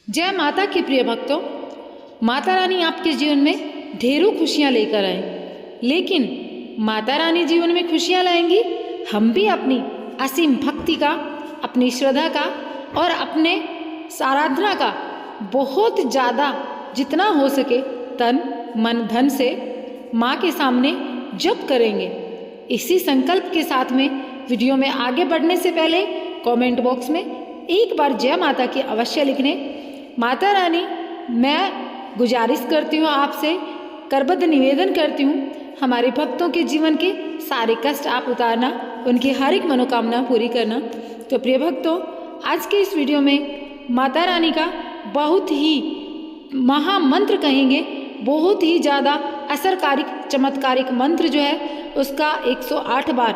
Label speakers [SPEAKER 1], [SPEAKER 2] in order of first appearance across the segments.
[SPEAKER 1] जय माता के प्रिय भक्तों, माता रानी आपके जीवन में ढेरों खुशियाँ लेकर आए, लेकिन माता रानी जीवन में खुशियाँ लाएंगी, हम भी अपनी असीम भक्ति का, अपनी श्रद्धा का और अपने आराधना का बहुत ज़्यादा जितना हो सके तन मन धन से माँ के सामने जप करेंगे। इसी संकल्प के साथ में वीडियो में आगे बढ़ने से पहले कमेंट बॉक्स में एक बार जय माता की अवश्य लिखने। माता रानी, मैं गुजारिश करती हूँ आपसे, करबद्ध निवेदन करती हूँ, हमारे भक्तों के जीवन के सारे कष्ट आप उतारना, उनकी हर एक मनोकामना पूरी करना। तो प्रिय भक्तों, आज के इस वीडियो में माता रानी का बहुत ही महामंत्र कहेंगे, बहुत ही ज़्यादा असरकारिक चमत्कारिक मंत्र जो है उसका 108 बार,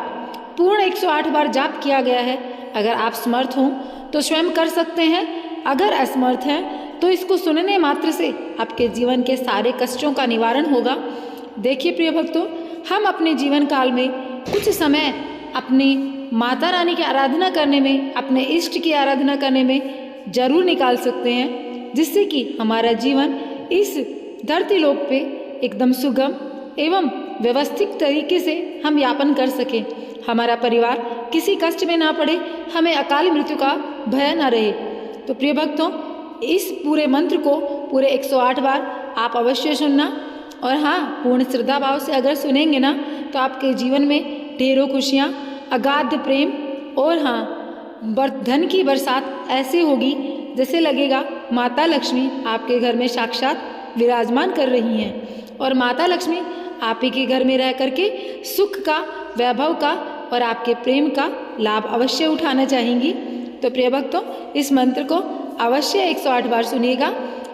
[SPEAKER 1] पूर्ण 108 बार जाप किया गया है। अगर आप समर्थ हों तो स्वयं कर सकते हैं, अगर असमर्थ हैं तो इसको सुनने मात्र से आपके जीवन के सारे कष्टों का निवारण होगा। देखिए प्रिय भक्तों, हम अपने जीवन काल में कुछ समय अपनी माता रानी की आराधना करने में, अपने इष्ट की आराधना करने में जरूर निकाल सकते हैं, जिससे कि हमारा जीवन इस धरती लोक पे एकदम सुगम एवं व्यवस्थित तरीके से हम यापन कर सकें, हमारा परिवार किसी कष्ट में ना पड़े, हमें अकाल मृत्यु का भय ना रहे। तो प्रिय भक्तों, इस पूरे मंत्र को पूरे 108 बार आप अवश्य सुनना, और हाँ, पूर्ण श्रद्धा भाव से अगर सुनेंगे ना तो आपके जीवन में ढेरों खुशियाँ, अगाध प्रेम और हाँ, धन की बरसात ऐसे होगी जैसे लगेगा माता लक्ष्मी आपके घर में साक्षात विराजमान कर रही हैं, और माता लक्ष्मी आप ही के घर में रह करके सुख का, वैभव का और आपके प्रेम का लाभ अवश्य उठाना चाहेंगी। तो प्रिय भक्तों, इस मंत्र को अवश्य 108 बार सुनिएगा,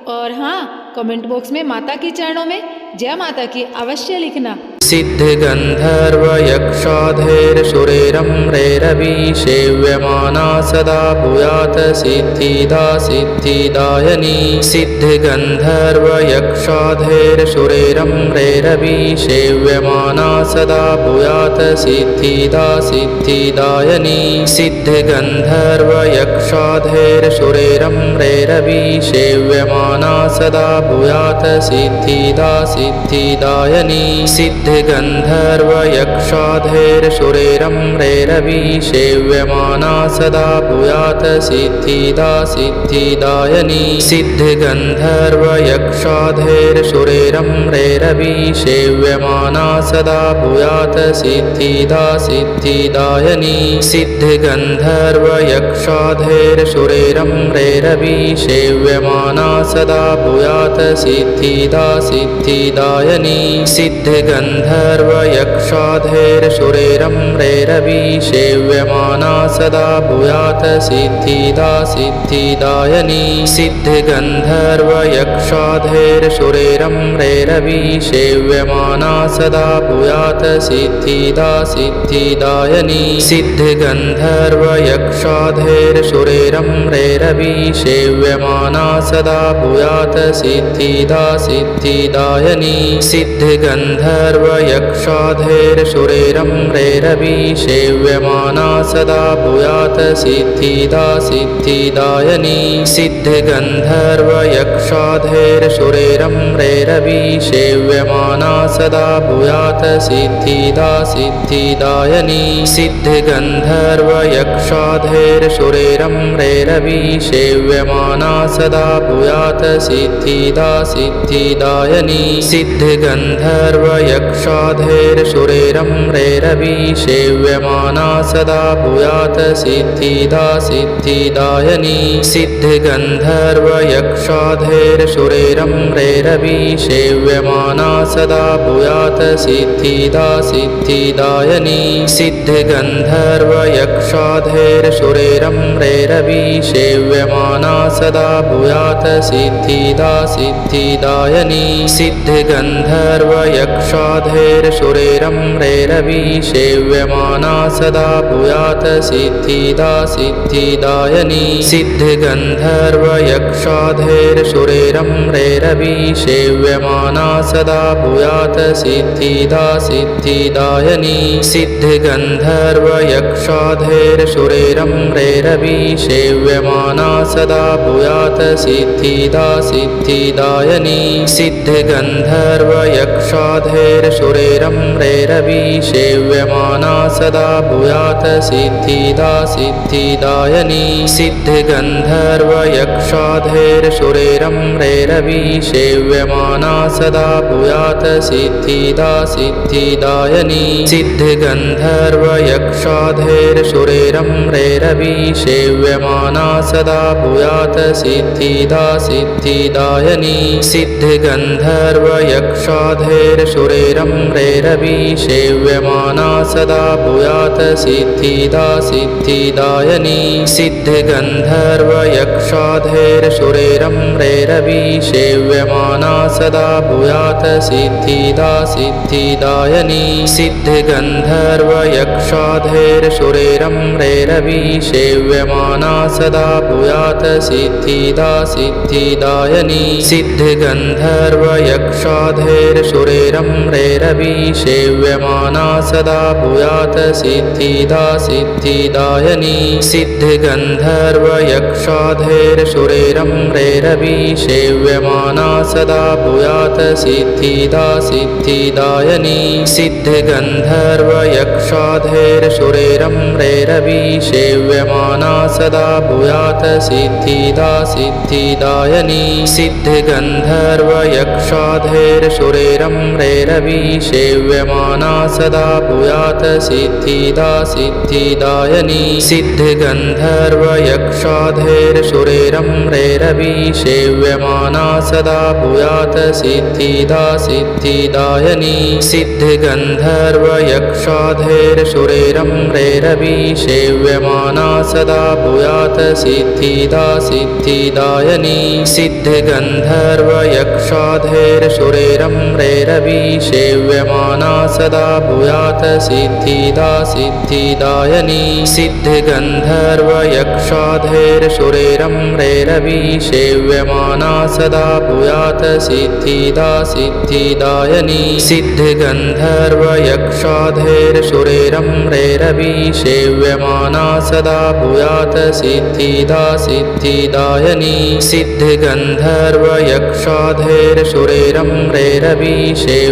[SPEAKER 1] और हाँ, कमेंट बॉक्स में माता के चरणों में जय माता की अवश्य लिखना।
[SPEAKER 2] सिद्ध गंधर्व यक्षाधैर्सुरेरम्रेरवि सेव्यमाना सदा भूयात् सिद्धिदा सिद्धिदायनी। सिद्ध गंधर्व यक्षाधैर्सुरेरम्रेरवि सेव्यमाना सदा भूयात् सिद्धिदा सिद्धिदायनी। सिद्ध गंधर्व यक्षाधैर्सुरेरम्रेरवि सेव्यमाना सदा भूयात् सिद्धिदा सिद्धिदायनी। सिद्ध गंधर्व यक्षाधैर्सुरेरम्रेरवि सेव्यमाना सदा भूयात् सिद्धिदा सिद्धिदायनी। सिद्ध गंधर्व यक्षाधैर्सुरेरम्रेरवि सेव्यमाना सदा भूयात् सिद्धिदा सिद्धिदायनी। सिद्ध गंधर्व यक्षाधैर्सुरेरम्रेरवि सेव्यमाना सदा भूयात् सिद्धिदा सिद्धिदायनी। सिद्ध गंधर्व यक्षाधैर्सुरेरम्रेरवि सेव्यमाना सदा भूयात् सिद्धिदा सिद्धिदायनी। सिद्ध गंधर्व यक्षाधैर्सुरेरम्रेरवि सेव्यमाना सदा भूयात् सिद्धिदा सिद्धिदायनी। सिद्ध गंधर्व यक्षाधैर्सुरेरम्रेरवि सेव्यमाना सदा भूयात् सिद्धिदा सिद्धिदायनी। सिद्ध गंधर्व यक्षाधैर्सुरेरम्रेरवि सेव्यमाना सदा भूयात् सिद्धिदा सिद्धिदायनी। सिद्ध गंधर्व यक्षाधैर्सुरेरम्रेरवि सेव्यमाना सदा भूयात् सिद्धिदा सिद्धिदायनी। सिद्ध गंधर्व यक्षाधैर्सुरेरम्रेरवि सेव्यमाना सदा भूयात् सिद्धिदा सिद्धिदायनी। सिद्ध गंधर्व यक्षाधैर्सुरेरम्रेरवि सेव्यमाना सदा भूयात् सिद्धिदा सिद्धिदायनी। सिद्ध गंधर्व यक्षाधैर्सुरेरम्रेरवि सेव्यमाना सदा भूयात् सिद्धिदा सिद्धिदायनी। सिद्ध गंधर्व यक्षाधैर्सुरेरम्रेरवि सेव्यमाना सदा भूयात् सिद्धिदा सिद्धिदायिनी सिद्धगन्धर्वयक्षाधैर्सुरेरम्रेरवी सेव्यमाना सदा भूयात् सिद्धिदा सिद्धिदायिनी सिद्धगन्धर्वयक्षाधैर्सुरेरम्रेरवी सेव्यमाना सदा भूयात् सिद्धिदा सिद्धिदायिनी सिद्धगन्धर्वयक्षाधैर्सुरेरम्रेरवी सेव्यमाना सदा भूयात् सिद्धिदा सिद्धिदायिनी सिद्धगन्धर्वयक्षाधैर्सुरेरम्रेरवी सेव्यमाना सदा भूयात् सिद्धिदा सिद्धिदायिनी सिद्धगन्धर्वयक्षाधैर्सुरेरम्रेरवी सेव्यमाना सदा भूयात् सिद्धिदा सिद्धिदायिनी सिद्धगन्धर्वयक्षाधैर्सुरेरम्रेरवी सेव्यमाना सदा भूयात् सिद्धिदा सिद्धिदायिनी सिद्धगन्धर्वयक्षाधैर्सुरेरम्रेरवी सेव्यमाना सदा भूयात् सिद्धिदा सिद्धिदायिनी सिद्धगन्धर्वयक्षाधैर्सुरेरम्रेरवी सेव्यमाना सदा भूयात् सिद्धिदा सिद्धिदायिनी सिद्धगन्धर्वयक्षाधैर्सुरेरम्रेरवी सेव्यमाना सदा भूयात् सिद्धिदा सिद्धिदायिनी सिद्धगन्धर्वयक्षाधैर्सुरेरम्रेरवी सेव्यमाना सदा भूयात् सिद्धिदा सिद्धिदायिनी सिद्धगन्धर्वयक्षाधैर्सुरेरम्रेरवी सेव्यमाना सदा भूयात् सिद्धिदा सिद्धिदायिनी सिद्धगन्धर्वयक्षाधैर्सुरेरम्रेरवी सेव्यमाना सदा भूयात् सिद्धिदा सिद्धिदायिनी सिद्धगन्धर्वयक्षाधैर्सुरेरम्रेरवी सेव्यमाना सदा भूयात् सिद्धिदा सिद्धिदायिनी सिद्धगन्धर्वयक्षाधैर्सुरेरम्रेरवी सेव्यमाना सदा भूयात् सिद्धिदा सिद्धिदायिनी सिद्धगन्धर्वयक्षाधैर्सुरेरम्रेरवी सेव्यमाना सदा भूयात् सिद्धिदा सिद्धिदायिनी सिद्धगन्धर्वयक्षाधैर्सुरेरम्रेरवी सेव्यमाना सदा भूयात् सिद्धिदा सिद्धिदायिनी सिद्धगन्धर्वयक्षाधैर्सुरेरम्रेरवी सेव्यमाना सदा भूयात् सिद्धिदा सिद्धिदायिनी सिद्धगन्धर्वयक्षाधैर्सुरेरम्रेरवी सेव्यमाना सदा भूयात् सिद्धिदा सिद्धिदायिनी सिद्धगन्धर्वयक्षाधैर्सुरेरम्रेरवी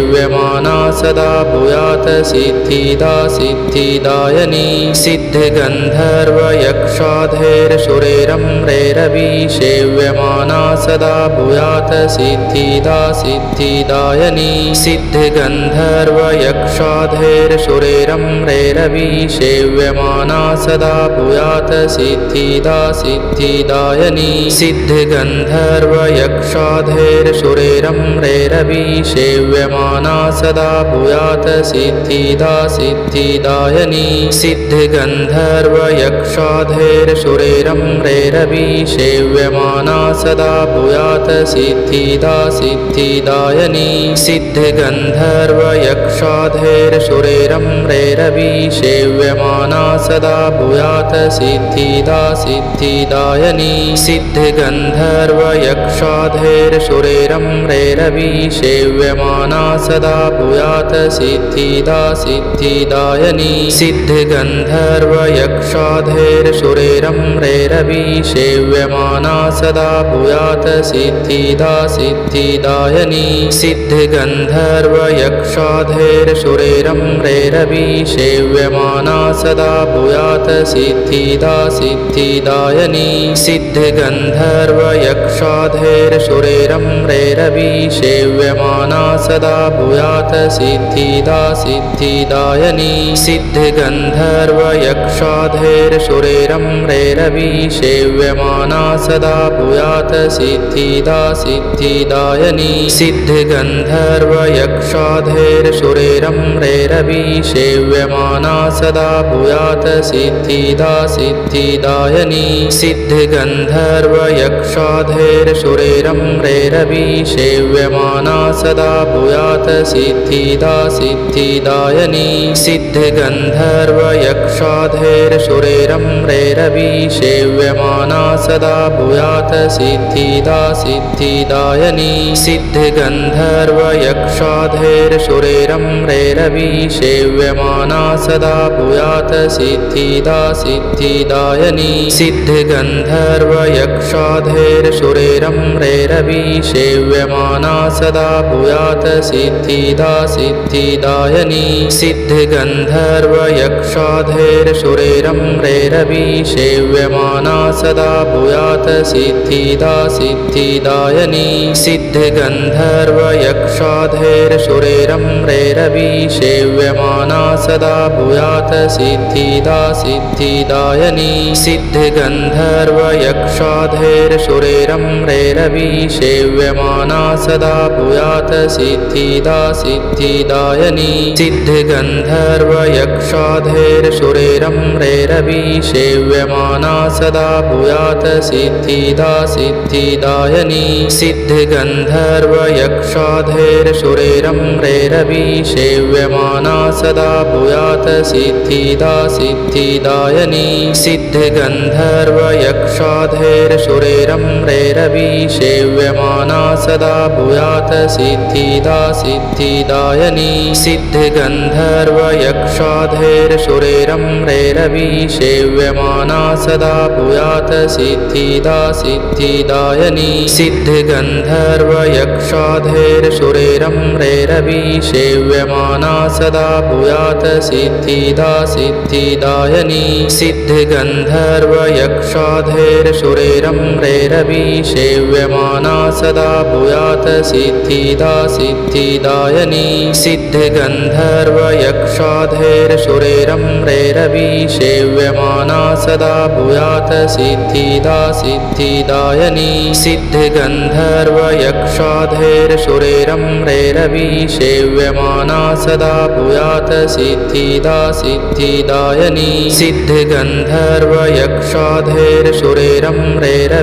[SPEAKER 2] सेव्यमाना सदा भूयात् सिद्धिदा सिद्धिदायिनी सिद्धगन्धर्वयक्षाधैर्सुरेरम्रेरवी सेव्यमाना सदा भूयात् सिद्धिदा सिद्धिदायिनी सिद्धगन्धर्वयक्षाधैर्सुरेरम्रेरवी सेव्यमाना सदा भूयात् सिद्धिदा सिद्धिदायिनी सिद्धगन्धर्वयक्षाधैर्सुरेरम्रेरवी सेव्यमाना सदा भूयात् सिद्धिदा सिद्धिदायिनी सिद्धगन्धर्वयक्षाधैर्सुरेरम्रेरवी सेव्यमाना सदा भूयात् सिद्धिदा सिद्धिदायिनी सिद्धगन्धर्वयक्षाधैर्सुरेरम्रेरवी सेव्यमाना सदा भूयात् सिद्धिदा सिद्धिदायिनी सिद्धगन्धर्वयक्षाधैर्सुरेरम्रेरवी सेव्यमाना सदा भूयात् सिद्धिदा सिद्धिदायिनी सिद्धगन्धर्वयक्षाधैर्सुरेरम्रेरवी सेव्यमाना सदा भूयात् सिद्धिदा सिद्धिदायिनी सिद्धगन्धर्वयक्षाधैर्सुरेरम्रेरवी सेव्यमाना सदा भूयात् सिद्धिदा सिद्धिदायिनी सिद्धगन्धर्वयक्षाधैर्सुरेरम्रेरवी सेव्यमाना सदा भूयात् सिद्धिदा सिद्धिदायिनी सिद्धगन्धर्वयक्षाधैर्सुरेरम्रेरवी सेव्यमाना सदा भूयात् सिद्धिदा सिद्धिदायिनी सिद्धिगन्धर्वयक्षाधैर्सुरेरम्रेरवी सेव्यमाना सदा भूयात् सिद्धिदा सिद्धिदायिनी सिद्धिगन्धर्वयक्षाधैर्सुरेरम्रेरवी सेव्यमाना सदा भूयात् सिद्धिदा सिद्धिदायिनी सिद्धिगन्धर्वयक्षाधैर्सुरेरम्रेरवी सेव्यमाना सदा भूयात् सिद्धिदा सिद्धिदायिनी सिद्धिगन्धर्वयक्षाधैर्सुरेरम्रेरवी सेव्यमाना सदा भूयात् सिद्धिदा सिद्धिदायिनी सिद्धिगन्धर्वयक्षाधैर्सुरेरम्रेरवी सेव्यमाना सदा भूयात् सिद्धिदा सिद्धिदायिनी सिद्धिगन्धर्वयक्षाधैर्सुरेरम्रेरवी सेव्यमाना सदा भूयात् सिद्धिदा सिद्धिदायिनी सिद्धिगन्धर्वयक्षाधैर्सुरेरम्रेरवी सेव्यमाना सदा भूयात् सिद्धिदा सिद्धिदायिनी सिद्धिगन्धर्वयक्षाधैर्सुरेरम्रेरवी सेव्यमाना सदा भूयात् सिद्धिदा सिद्धिदायिनी सिद्धिगन्धर्वयक्षाधैर्सुरेरम्रेरवी सेव्यमाना सदा भूयात् सिद्धिदा सिद्धिदायिनी सिद्धिगन्धर्वयक्षाधैर्सुरेरम्रेरवी सेव्यमाना सदा भूयात् सिद्धिदा सिद्धिदायिनी सिद्धिगन्धर्वयक्षाधैर्सुरेरम्रेरवी सेव्यमाना सदा भूयात् सिद्धिदा सिद्धिदायिनी सिद्धिगन्धर्वयक्षाधैर्सुरेरम्रेरवी सेव्यमाना सदा भूयात् सिद्धिदा सिद्धिदायिनी सिद्धिगन्धर्वयक्षाधैर्सुरेरम्रेरवी सेव्यमाना सदा भूयात् सिद्धिदा सिद्धिदायिनी सिद्धिगन्धर्वयक्षाधैर्सुरेरम्रेरवी सेव्यमाना सदा भूयात् सिद्धिदा सिद्धिदायिनी सिद्धिगन्धर्वयक्षाधैर्सुरेरम्रेरवी सेव्यमाना सदा भूयात् सिद्धिदा सिद्धिदायिनी सिद्धिगन्धर्वयक्षाधैर्सुरेरम्रेरवी सेव्यमाना सदा भूयात् सिद्धिदा सिद्धिदायिनी सिद्धिगन्धर्वयक्षाधैर्सुरेरम्रेरवी सेव्यमाना सदा भूयात् सिद्धिदा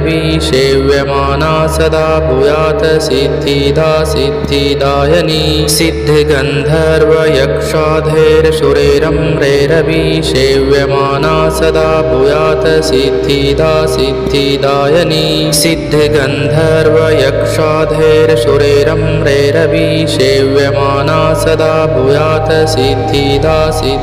[SPEAKER 2] सिद्धिदायिनी सिद्धिगन्धर्वयक्षाधैर्सुरेरम्रेरवी सेव्यमाना सदा भूयात् सिद्धिदा सिद्धिदायिनी सिद्धिगन्धर्वयक्षाधैर्सुरेरम्रेरवी सेव्यमाना सदा भूयात् सिद्धिदा सिद्धिदायिनी सिद्धिगन्धर्वयक्षाधैर्सुरेरम्रेरवी सेव्यमाना सदा भूयात् सिद्धिदा सिद्धिदायिनी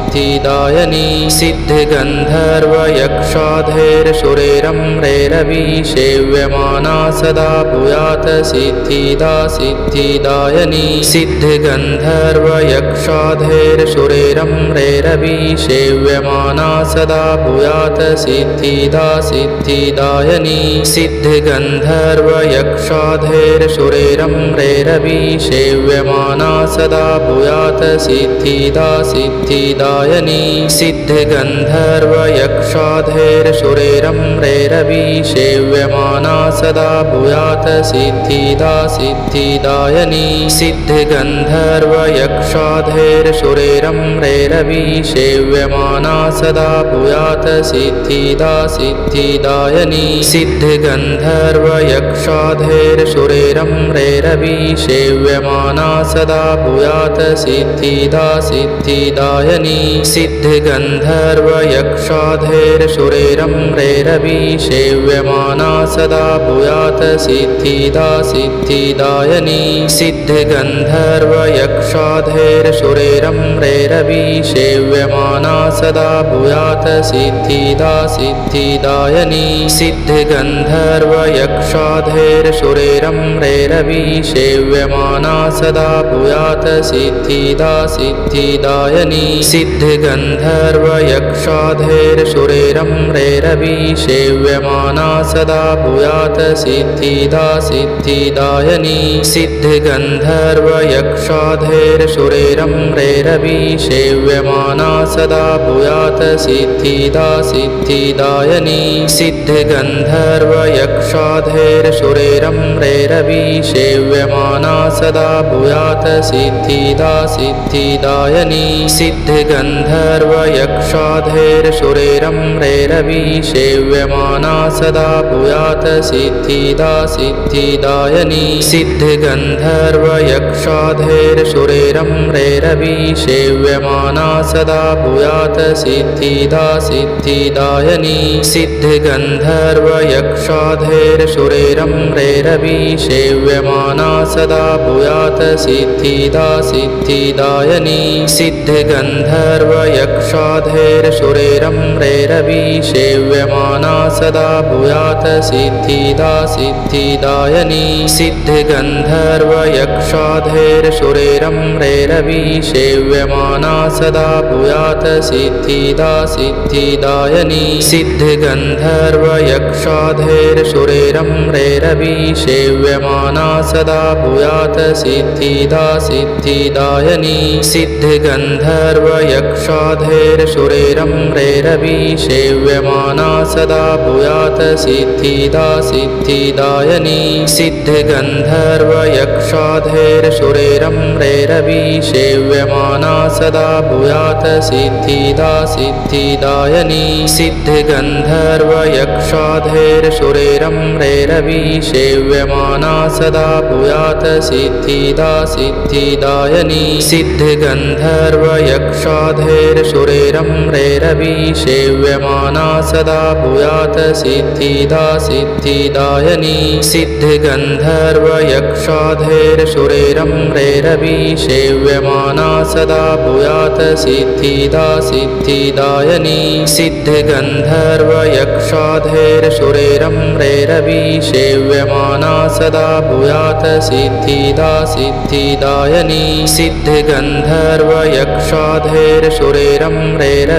[SPEAKER 2] सिद्धिगन्धर्वयक्षाधैर्सुरेरम्रेरवी सेव्यमाना सदा भूयात् सिद्धिदा सिद्धिदायिनी सिद्धिगन्धर्वयक्षाधैर्सुरेरम्रेरवी सेव्यमाना सदा भूयात् सिद्धिदा सिद्धिदायिनी सिद्धिगन्धर्वयक्षाधैर्सुरेरम्रेरवी सेव्यमाना सदा भूयात् सिद्धिदा सिद्धिदायिनी सिद्धिगन्धर्वयक्षाधैर्सुरेरम्रेरवी सेव्यमाना सदा भूयात् सिद्धिदा सिद्धिदायिनी सिद्धिगन्धर्वयक्षाधैर्सुरेरम्रेरवी सेव्यमाना सदा भूयात् सिद्धिदा सिद्धिदायिनी सिद्धिगन्धर्वयक्षाधैर्सुरेरम्रेरवी सेव्यमाना सदा भूयात् सिद्धिदा सिद्धिदायिनी सिद्धिगन्धर्वयक्षाधैर्सुरेरम्रेरवी सेव्यमाना सदा भूयात् सिद्धिदा सिद्धिदायिनी सिद्धिगन्धर्वयक्षाधैर्सुरेरम्रेरवी सेव्यमाना सदा भूयात् सिद्धिदा सिद्धिदायिनी सिद्धिगन्धर्वयक्षाधैर्सुरेरम्रेरवी सेव्यमाना सदा भूयात् सिद्धिदा सिद्धिदायिनी सिद्धिगन्धर्वयक्षाधैर्सुरेरम्रेरवी सेव्यमाना सदा भूयात् सिद्धिदा सिद्धिदायिनी सिद्धिगन्धर्वयक्षाधैर्सुरेरम्रेरवी यक्षाधेर्सुरेरं रेरवि सेव्यमाना सदा भूयात् सिद्धिदा सिद्धिदायिनी सिद्धिगन्धर्वयक्षाधेर्सुरेरं रेरवि सेव्यमाना सदा भूयात् सिद्धिदा सिद्धिदायिनी सिद्धिगन्धर्वयक्षाधेर्सुरेरं रेरवि सेव्यमाना सदा भूयात् सिद्धिदा सिद्धिदायिनी सिद्धिगन्धर्वयक्षाधेर्सुरेरं रेरवि सेव्यमाना सदा भूयात् सिद्धिदा सिद्धिदायिनी सिद्धिगन्धर्वयक्षाधेर्सुरेरं रेरवि सेव्यमाना सदा भूयात् सिद्धिदा सिद्धिदायिनी सिद्धिगन्धर्वयक्षाधेर्सुरेरं रेरवि सेव्यमाना सदा भूयात् सिद्धिदा सिद्धिदायिनी सिद्धिगन्धर्वयक्षाधेर्सुरेरं रेरवि सेव्यमाना सदा भूयात् सिद्धिदा सिद्धिदायिनी सिद्धिगन्धर्वयक्षाधेर्सुरेरं रेरवि सेव्यमाना सदा भूयात् सिद्धिदा सिद्धिदायिनी सिद्धिगन्धर्वयक्षाधेर्सुरेरं रेरवि सेव्यमाना सदा भूयात् सिद्धिदा सिद्धिदायिनी सिद्धिगन्धर्वयक्षाधेर्सुरेरं रेरवि सेव्यमाना सदा भूयात् सिद्धिदा सिद्धिदायिनी सिद्धिगन्धर्वयक्षाधेर्सुरेरं रेरवि सेव्यमाना सदा भूयात् सिद्धिदा सिद्धिदायिनी सिद्धिगन्धर्वयक्षाधेर्सुरेरं रेरवि सेव्यमाना सदा भूयात् सिद्धिदा सिद्धिदायिनी सिद्धिगन्धर्वयक्षाधेर्सुरेरं रेरवि सेव्यमाना सदा भूयात् सिद्धिदा सिद्धिदायिनी सिद्धिगन्धर्वयक्षाधेर्सुरेरं रेरवि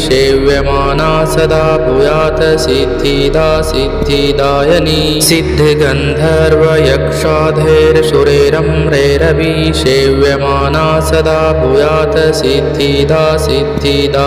[SPEAKER 2] सेव्यमाना सदा भूयात् सिद्धिदा सिद्धिदायिनी सिद्धिगन्धर्वयक्षाधेर्सुरेरं रेरवि सेव्यमाना सदा भूयात् सिद्धिदा सिद्धिदायिनी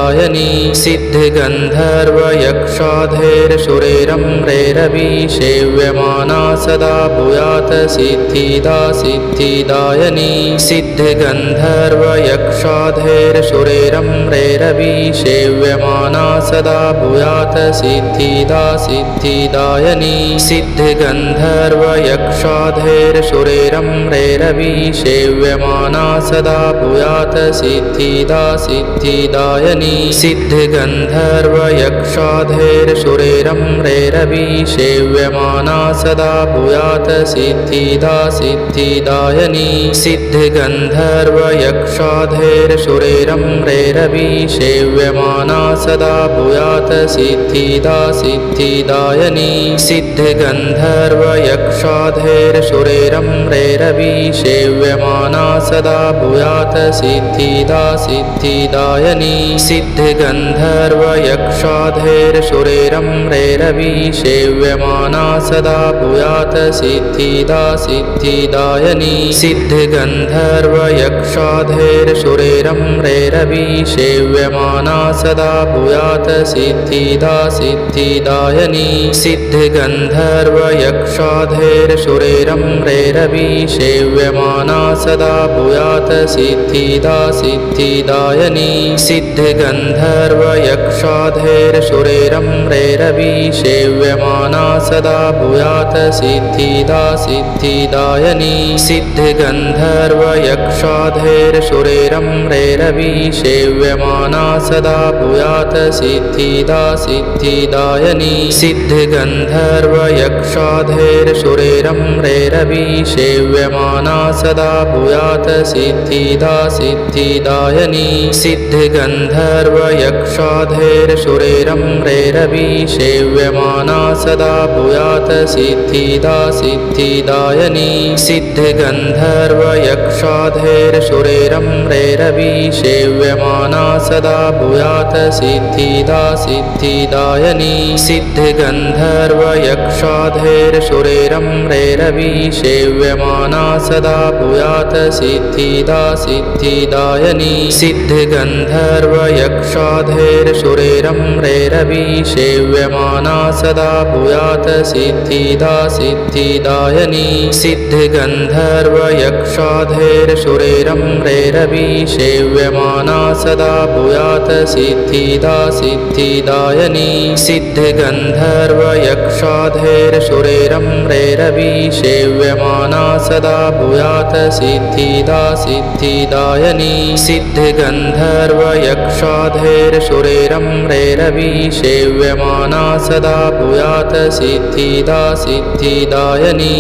[SPEAKER 2] सिद्धिगन्धर्वयक्षाधेर्सुरेरं रेरवि सेव्यमाना सदा भूयात् सिद्धिदा सिद्धिदायिनी सिद्धिगन्धर्वयक्षाधेर्सुरेरं रेरवि सेव्यमाना सदा भूयात् सिद्धिदा सिद्धिदायिनी सिद्धिगन्धर्वयक्षाधेर्सुरेरं रेरवि सेव्यमाना सदा भूयात् सिद्धिदा सिद्धिदायिनी सिद्धिगन्धर्वयक्षाधेर्सुरेरं रेरवि सेव्यमाना सदा भूयात् सिद्धिदा सिद्धिदायिनी सिद्धिगन्धर्वयक्षाधेर्सुरेरं रेरवि सेव्यमाना सदा भूयात् सिद्धिदा सिद्धिदायिनी सिद्धिगन्धर्वयक्षाधेर्सुरेरं रेरवि सेव्यमाना सदा भूयात् सिद्धिदा सिद्धिदायिनी सिद्धिगन्धर्वयक्षाधेर्सुरेरं रेरवि सेव्यमाना सदा भूयात् सिद्धिदा सिद्धिदायिनी सिद्धिगन्धर्वयक्षाधेर्सुरेरं रेरवि सेव्यमाना सदा भूयात् सिद्धिदा सिद्धिदायिनी सिद्धिगन्धर्वयक्षाधेर्सुरेरं रेरवि सेव्यमाना सदा भूयात् सिद्धिदा सिद्धिदायिनी सिद्धिगन्धर्वयक्षाधेर्सुरेरं रेरवि सेव्यमाना सदा भूयात् सिद्धिदा सिद्धिदायिनी सिद्धिगन्धर्वयक्षाधेर्सुरेरं रेरवि सेव्यमाना सदा भूयात् सिद्धिदा सिद्धिदायिनी सिद्धिगन्धर्वयक्षाधेर्सुरेरं रेरवि सेव्यमाना सदा भूयात् सिद्धिदा सिद्धिदायिनी सिद्धिगन्धर्वयक्षाधेर्सुरेरं रेरवि सेव्यमाना सदा भूयात् सिद्धिदा सिद्धिदायिनी सिद्धिगन्धर्वयक्षाधैर्सुरेरम्रेरवी सेव्यमाना सदा भूयात् सिद्धिदा सिद्धिदायिनी सिद्धिगन्धर्वयक्षाधैर्सुरेरम्रेरवी सेव्यमाना सदा भूयात् सिद्धिदा सिद्धिदायिनी सिद्धिगन्धर्वयक्षाधैर्सुरेरम्रेरवी सेव्यमाना सदा भूयात् सिद्धिदा सिद्धिदायिनी सिद्धिगन्धर्वयक्षाधैर्सुरेरम्रेरवी सेव्यमाना सदा भूयात् सिद्धिदा सिद्धिदायिनी सिद्धिगन्धर्वयक्षाधैर्सुरेरम्रेरवी सेव्यमाना सदा भूयात् सिद्धिदा सिद्धिदायिनी सिद्धिगन्धर्वयक्षाधैर्सुरेरम्रेरवी सेव्यमाना सदा भूयात् सिद्धिदा सिद्धिदायिनी।